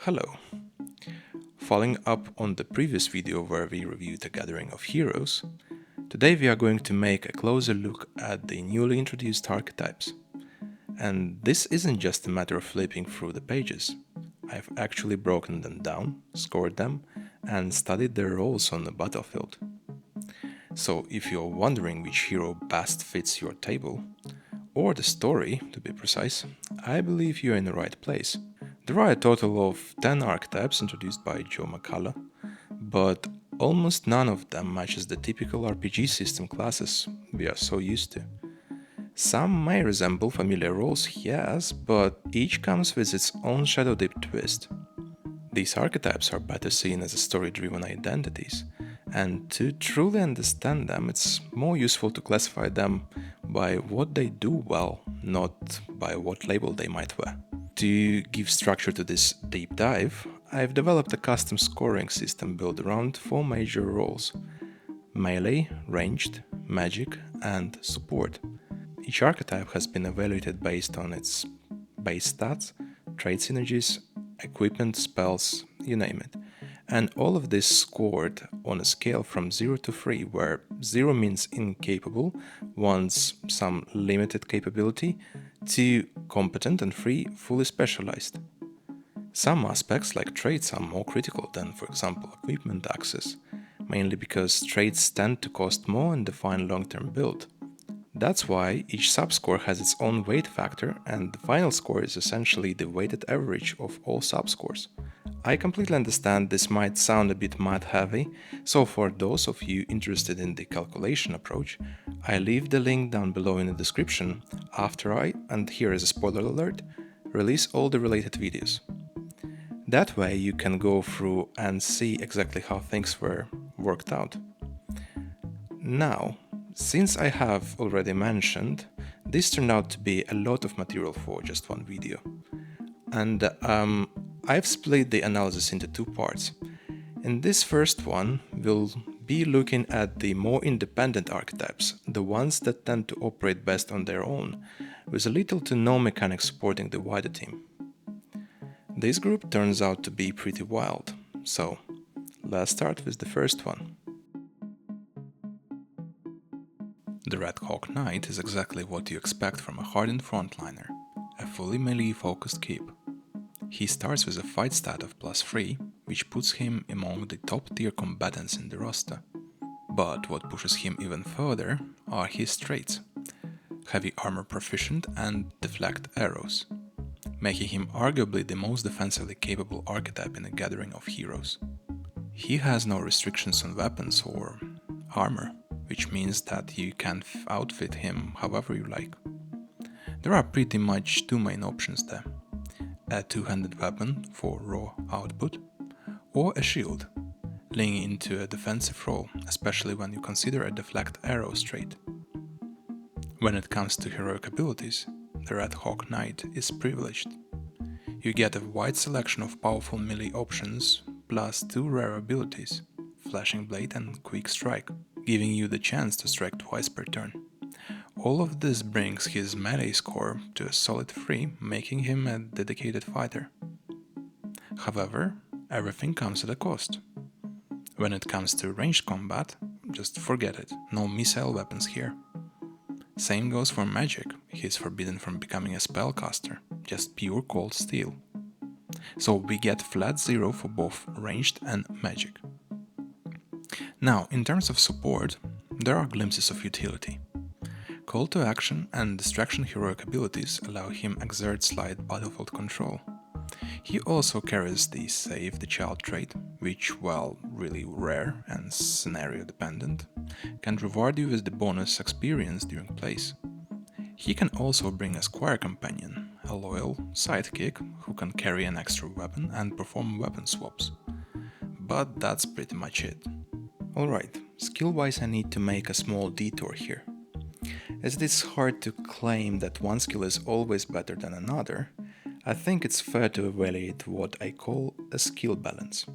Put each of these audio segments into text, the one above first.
Hello. Following up on the previous video where we reviewed a gathering of heroes, today we are going to make a closer look at the newly introduced archetypes. And this isn't just a matter of flipping through the pages. I've actually broken them down, scored them, and studied their roles on the battlefield. So if you're wondering which hero best fits your table, or the story to be precise, I believe you're in the right place. There are a total of 10 archetypes introduced by Joe McCullough, but almost none of them matches the typical RPG system classes we are so used to. Some may resemble familiar roles, yes, but each comes with its own Shadow Dip twist. These archetypes are better seen as story-driven identities, and to truly understand them, it's more useful to classify them by what they do well, not by what label they might wear. To give structure to this deep dive, I've developed a custom scoring system built around 4 major roles: melee, ranged, magic, and support. Each archetype has been evaluated based on its base stats, trait synergies, equipment, spells, you name it. And all of this scored on a scale from 0 to 3, where 0 means incapable, wants some limited capability, to competent, and 3 fully specialized. Some aspects like traits are more critical than, for example, equipment access, mainly because traits tend to cost more and define long-term build. That's why each subscore has its own weight factor, and the final score is essentially the weighted average of all subscores. I completely understand this might sound a bit math-heavy, so for those of you interested in the calculation approach, I leave the link down below in the description after I, and here is a spoiler alert, release all the related videos. That way you can go through and see exactly how things were worked out. Now, since I have already mentioned, this turned out to be a lot of material for just one video. And I've split the analysis into 2 parts. In this first one, we'll be looking at the more independent archetypes, the ones that tend to operate best on their own, with a little to no mechanics supporting the wider team. This group turns out to be pretty wild, so let's start with the first one. The Red Hawk Knight is exactly what you expect from a hardened frontliner, a fully melee-focused keep. He starts with a fight stat of +3, which puts him among the top-tier combatants in the roster. But what pushes him even further are his traits: heavy armor proficient and deflect arrows, making him arguably the most defensively capable archetype in a gathering of heroes. He has no restrictions on weapons or armor, which means that you can outfit him however you like. There are pretty much 2 main options there: a 2-handed weapon for raw output, or a shield, leaning into a defensive role, especially when you consider a deflect arrows trait. When it comes to heroic abilities, the Red Hawk Knight is privileged. You get a wide selection of powerful melee options, plus 2 rare abilities, Flashing Blade and Quick Strike, giving you the chance to strike twice per turn. All of this brings his melee score to a solid 3, making him a dedicated fighter. However, everything comes at a cost. When it comes to ranged combat, just forget it, no missile weapons here. Same goes for magic, he's forbidden from becoming a spellcaster, just pure cold steel. So we get flat 0 for both ranged and magic. Now, in terms of support, there are glimpses of utility. Call to action and distraction heroic abilities allow him exert slight battlefield control. He also carries the Save the Child trait, which, while really rare and scenario dependent, can reward you with the bonus experience during plays. He can also bring a squire companion, a loyal sidekick who can carry an extra weapon and perform weapon swaps. But that's pretty much it. Alright, skill-wise I need to make a small detour here. As it is hard to claim that one skill is always better than another, I think it's fair to evaluate what I call a skill balance.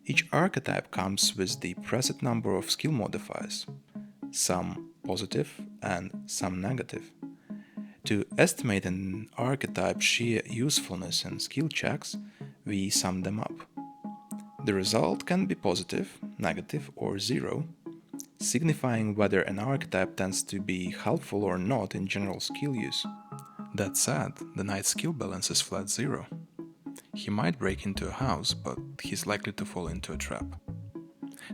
Each archetype comes with the preset number of skill modifiers, some positive and some negative. To estimate an archetype's sheer usefulness and skill checks, we sum them up. The result can be positive, negative, or zero, signifying whether an archetype tends to be helpful or not in general skill use. That said, the knight's skill balance is flat zero. He might break into a house, but he's likely to fall into a trap.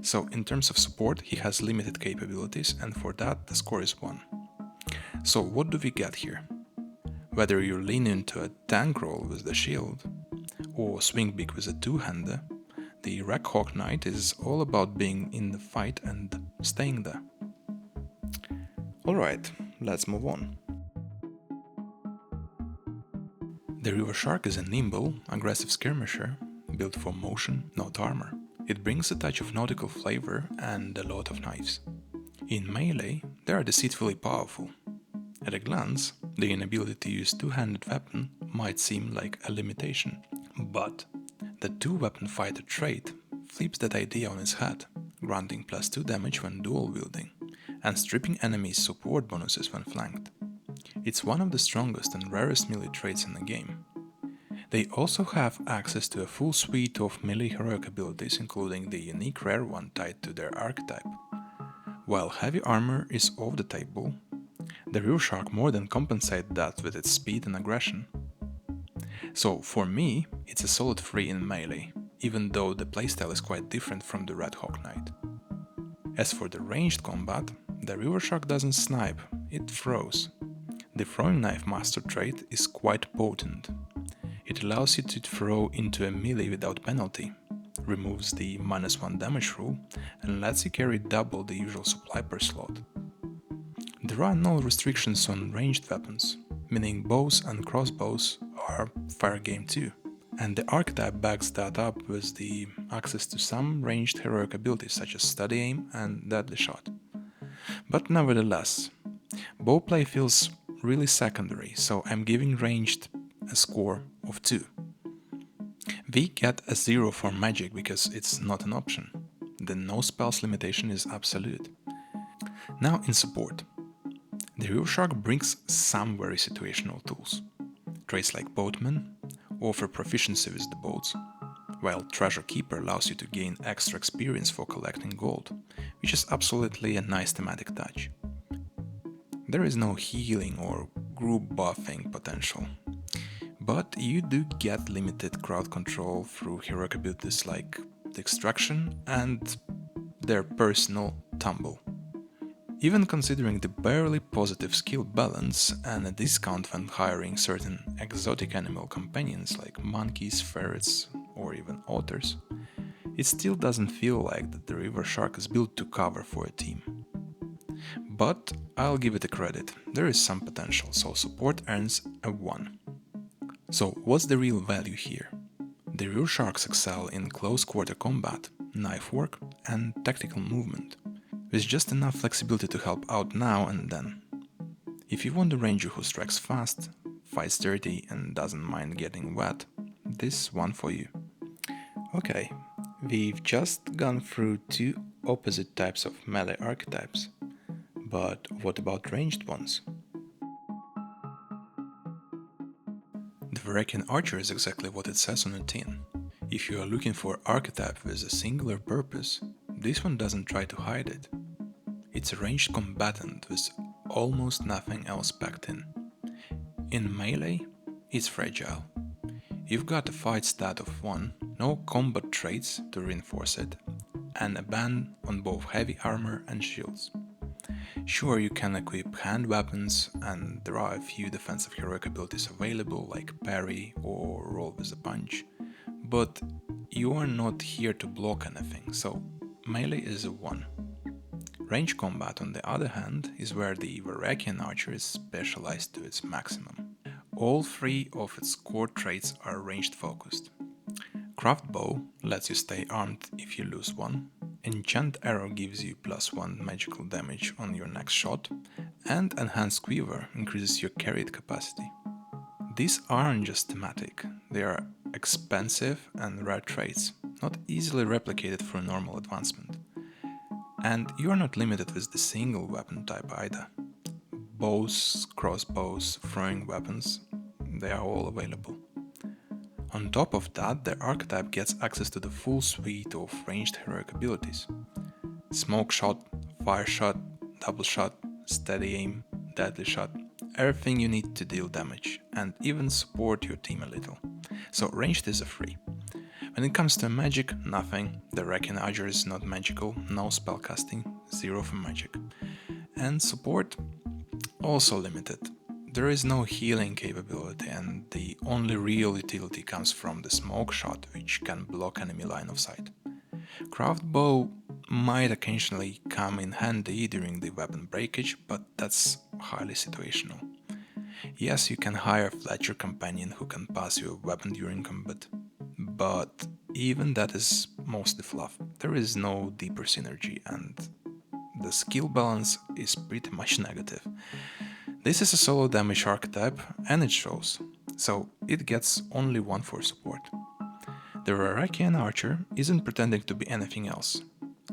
So in terms of support, he has limited capabilities, and for that the score is 1. So what do we get here? Whether you lean into a tank role with the shield, or swing big with a two-hander, the Rackhawk Knight is all about being in the fight and staying there. Alright, let's move on. The River Shark is a nimble, aggressive skirmisher, built for motion, not armor. It brings a touch of nautical flavor and a lot of knives. In melee, they are deceitfully powerful. At a glance, the inability to use two-handed weapon might seem like a limitation, but the two-weapon fighter trait flips that idea on its head, granting +2 damage when dual wielding, and stripping enemies support bonuses when flanked. It's one of the strongest and rarest melee traits in the game. They also have access to a full suite of melee heroic abilities, including the unique rare one tied to their archetype. While heavy armor is off the table, the River Shark more than compensates that with its speed and aggression. So for me, it's a solid 3 in melee, even though the playstyle is quite different from the Red Hawk Knight. As for the ranged combat, the River Shark doesn't snipe, it throws. The throwing knife master trait is quite potent. It allows you to throw into a melee without penalty, removes the -1 damage rule, and lets you carry double the usual supply per slot. There are no restrictions on ranged weapons, meaning bows and crossbows are fair game too, and the archetype backs that up with the access to some ranged heroic abilities such as steady aim and deadly shot. But nevertheless, bowplay feels really secondary, so I'm giving ranged a score of 2. We get a 0 for magic because it's not an option. The no spells limitation is absolute. Now in support. The River Shark brings some very situational tools. Traits like Boatman offer proficiency with the boats, while Treasure Keeper allows you to gain extra experience for collecting gold, which is absolutely a nice thematic touch. There is no healing or group buffing potential, but you do get limited crowd control through heroic abilities like the Extraction and their personal Tumble. Even considering the barely positive skill balance and a discount when hiring certain exotic animal companions like monkeys, ferrets, or even otters, it still doesn't feel like that the River Shark is built to cover for a team. But I'll give it a credit, there is some potential, so support earns a 1. So what's the real value here? The River Sharks excel in close quarter combat, knife work, and tactical movement, with just enough flexibility to help out now and then. If you want a ranger who strikes fast, fights dirty and doesn't mind getting wet, this one for you. Okay, we've just gone through 2 opposite types of melee archetypes, but what about ranged ones? The Vakian Archer is exactly what it says on the tin. If you are looking for an archetype with a singular purpose, this one doesn't try to hide it. It's a ranged combatant with almost nothing else packed in. In melee, it's fragile. You've got a fight stat of 1, no combat traits to reinforce it, and a ban on both heavy armor and shields. Sure, you can equip hand weapons, and there are a few defensive heroic abilities available like parry or roll with a punch, but you are not here to block anything, so melee is a 1. Range combat, on the other hand, is where the Vakian Archer is specialized to its maximum. All 3 of its core traits are ranged focused. Craft Bow lets you stay armed if you lose one, Enchant Arrow gives you +1 magical damage on your next shot, and Enhanced Quiver increases your carried capacity. These aren't just thematic, they are expensive and rare traits, not easily replicated through normal advancement. And you are not limited with the single weapon type either. Bows, crossbows, throwing weapons, they are all available. On top of that, the archetype gets access to the full suite of ranged heroic abilities. Smoke shot, fire shot, double shot, steady aim, deadly shot, everything you need to deal damage and even support your team a little. So ranged is a free. When it comes to magic, nothing. The Vakian Archer is not magical, no spellcasting, 0 for magic. And support, also limited. There is no healing capability and the only real utility comes from the smoke shot, which can block enemy line of sight. Craft bow might occasionally come in handy during the weapon breakage, but that's highly situational. Yes, you can hire a Fletcher companion who can pass you a weapon during combat, but even that is mostly fluff. There is no deeper synergy and the skill balance is pretty much negative. This is a solo damage archetype and it shows, so it gets only 1 for support. The Vakian Archer isn't pretending to be anything else.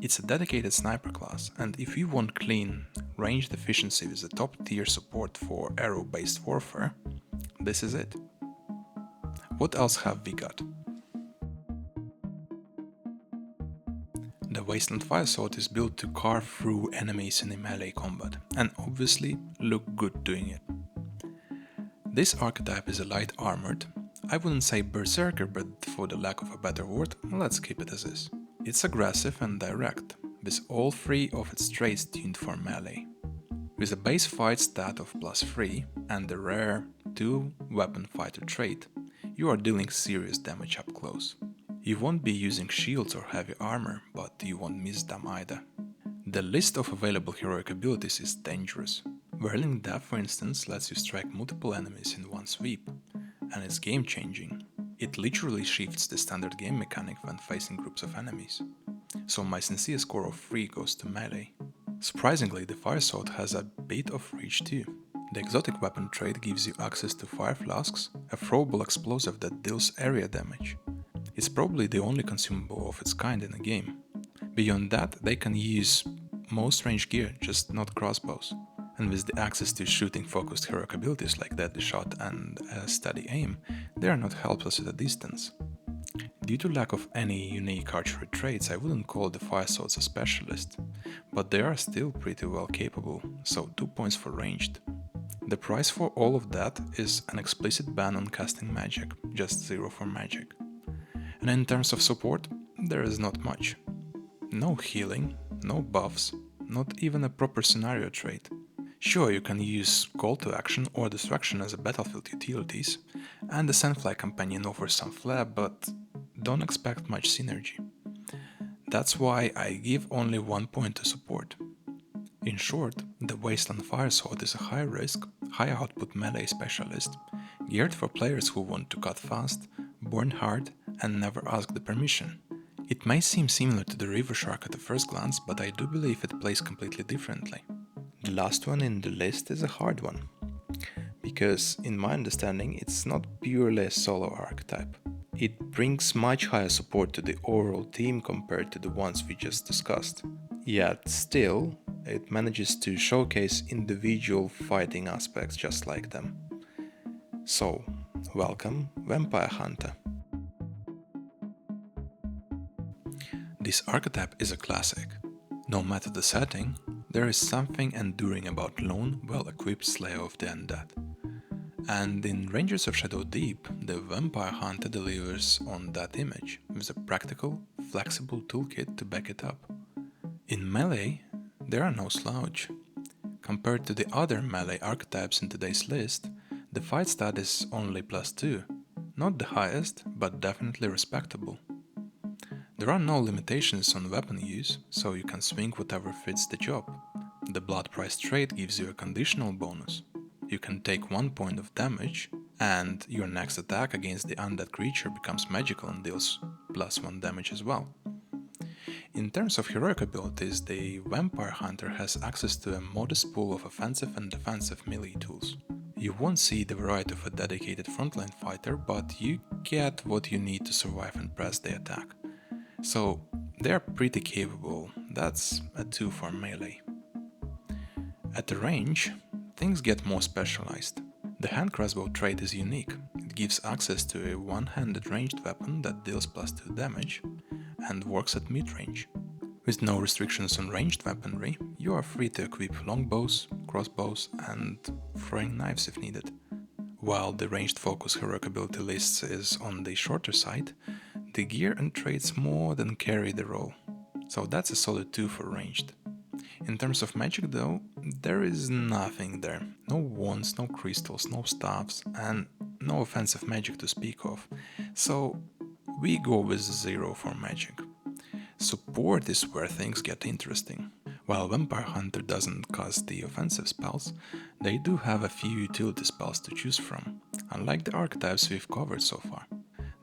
It's a dedicated sniper class, and if you want clean, ranged efficiency with a top tier support for arrow-based warfare, this is it. What else have we got? The Wasteland Firesword is built to carve through enemies in a melee combat, and obviously look good doing it. This archetype is a light armored. I wouldn't say berserker, but for the lack of a better word, let's keep it as is. It's aggressive and direct, with all 3 of its traits tuned for melee. With a base fight stat of +3 and the rare 2 weapon fighter trait, you are dealing serious damage up close. You won't be using shields or heavy armor, but you won't miss them either. The list of available heroic abilities is dangerous. Whirling Death, for instance, lets you strike multiple enemies in one sweep, and it's game-changing. It literally shifts the standard game mechanic when facing groups of enemies. So my sincere score of 3 goes to melee. Surprisingly, the Firesword has a bit of reach too. The exotic weapon trait gives you access to fire flasks, a throwable explosive that deals area damage. It's probably the only consumable of its kind in the game. Beyond that, they can use most range gear, just not crossbows. And with the access to shooting focused heroic abilities like deadly shot and steady aim, they are not helpless at a distance. Due to lack of any unique archery traits, I wouldn't call the Fireswords a specialist, but they are still pretty well capable, so 2 points for ranged. The price for all of that is an explicit ban on casting magic, just 0 for magic. And in terms of support, there is not much. No healing, no buffs, not even a proper scenario trait. Sure, you can use Call to Action or Distraction as a battlefield utilities, and the Sandfly companion offers some flair, but don't expect much synergy. That's why I give only 1 point to support. In short, the Wasteland Firesword is a high-risk, high-output melee specialist, geared for players who want to cut fast, burn hard, and never ask the permission. It may seem similar to the River Shark at a first glance, but I do believe it plays completely differently. The last one in the list is a hard one, because in my understanding it's not purely a solo archetype. It brings much higher support to the overall team compared to the ones we just discussed. Yet still, it manages to showcase individual fighting aspects just like them. So, welcome, Vampire Hunter. This archetype is a classic. No matter the setting, there is something enduring about lone, well-equipped Slayer of the Undead. And in Rangers of Shadow Deep, the Vampire Hunter delivers on that image, with a practical, flexible toolkit to back it up. In melee, there are no slouch. Compared to the other melee archetypes in today's list, the fight stat is only +2, not the highest, but definitely respectable. There are no limitations on weapon use, so you can swing whatever fits the job. The Blood Price trait gives you a conditional bonus. You can take 1 point of damage, and your next attack against the undead creature becomes magical and deals +1 damage as well. In terms of heroic abilities, the Vampire Hunter has access to a modest pool of offensive and defensive melee tools. You won't see the variety of a dedicated frontline fighter, but you get what you need to survive and press the attack. So they're pretty capable, that's a 2 for melee. At the range, things get more specialized. The hand crossbow trait is unique. It It gives access to a one-handed ranged weapon that deals +2 damage and works at mid-range. With no restrictions on ranged weaponry, you are free to equip longbows, crossbows and throwing knives if needed. While the ranged focus heroic ability list is on the shorter side, the gear and traits more than carry the role, so that's a solid 2 for ranged. In terms of magic though, there is nothing there. No wands, no crystals, no staffs, and no offensive magic to speak of, so we go with 0 for magic. Support is where things get interesting. While Vampire Hunter doesn't cast the offensive spells, they do have a few utility spells to choose from, unlike the archetypes we've covered so far.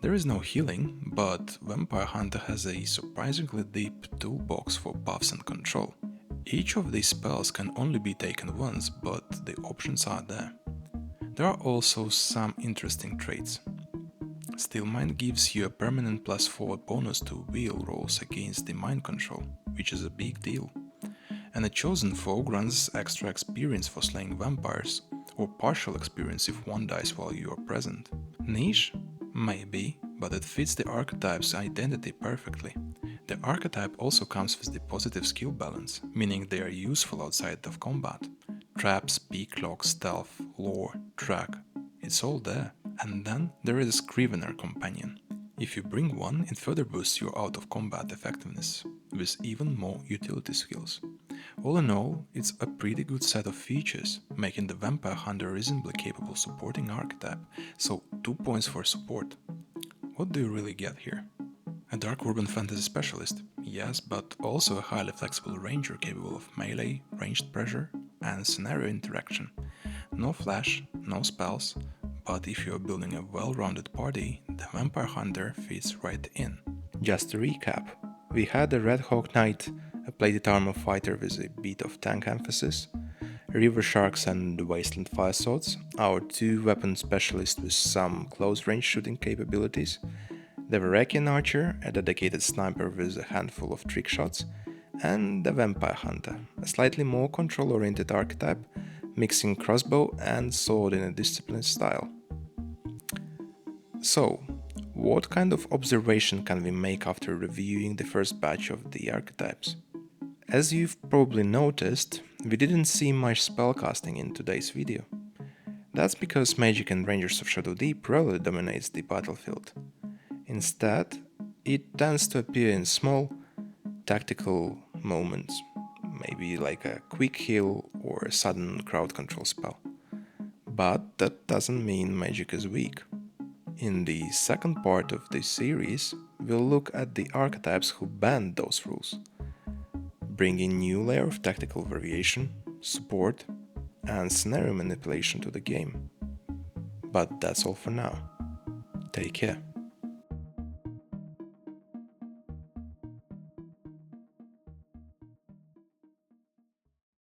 There is no healing, but Vampire Hunter has a surprisingly deep toolbox for buffs and control. Each of these spells can only be taken once, but the options are there. There are also some interesting traits. Steel Mind gives you a permanent +4 bonus to wheel rolls against the mind control, which is a big deal. And a Chosen Foe grants extra experience for slaying vampires, or partial experience if one dies while you are present. Niche? Maybe, but it fits the archetype's identity perfectly. The archetype also comes with the positive skill balance, meaning they are useful outside of combat. Traps, peak lock, stealth, lore, track, it's all there. And then there is a Scrivener companion. If you bring one, it further boosts your out of combat effectiveness, with even more utility skills. All in all, it's a pretty good set of features, making the Vampire Hunter a reasonably capable supporting archetype, so 2 points for support. What do you really get here? A dark urban fantasy specialist, yes, but also a highly flexible ranger capable of melee, ranged pressure, and scenario interaction. No flash, no spells, but if you are building a well-rounded party, the Vampire Hunter fits right in. Just to recap, we had a Red Hawk Knight, a plated armor fighter with a bit of tank emphasis, River Sharks and Wasteland Fireswords, our 2 weapon specialists with some close range shooting capabilities, the Vakian Archer, a dedicated sniper with a handful of trick shots, and the Vampire Hunter, a slightly more control-oriented archetype, mixing crossbow and sword in a disciplined style. So, what kind of observation can we make after reviewing the first batch of the archetypes? As you've probably noticed, we didn't see much spellcasting in today's video. That's because magic and Rangers of Shadow Deep rarely dominates the battlefield. Instead, it tends to appear in small, tactical moments, maybe like a quick heal or a sudden crowd control spell. But that doesn't mean magic is weak. In the second part of this series, we'll look at the archetypes who bend those rules, bringing new layer of tactical variation, support, and scenario manipulation to the game. But that's all for now. Take care.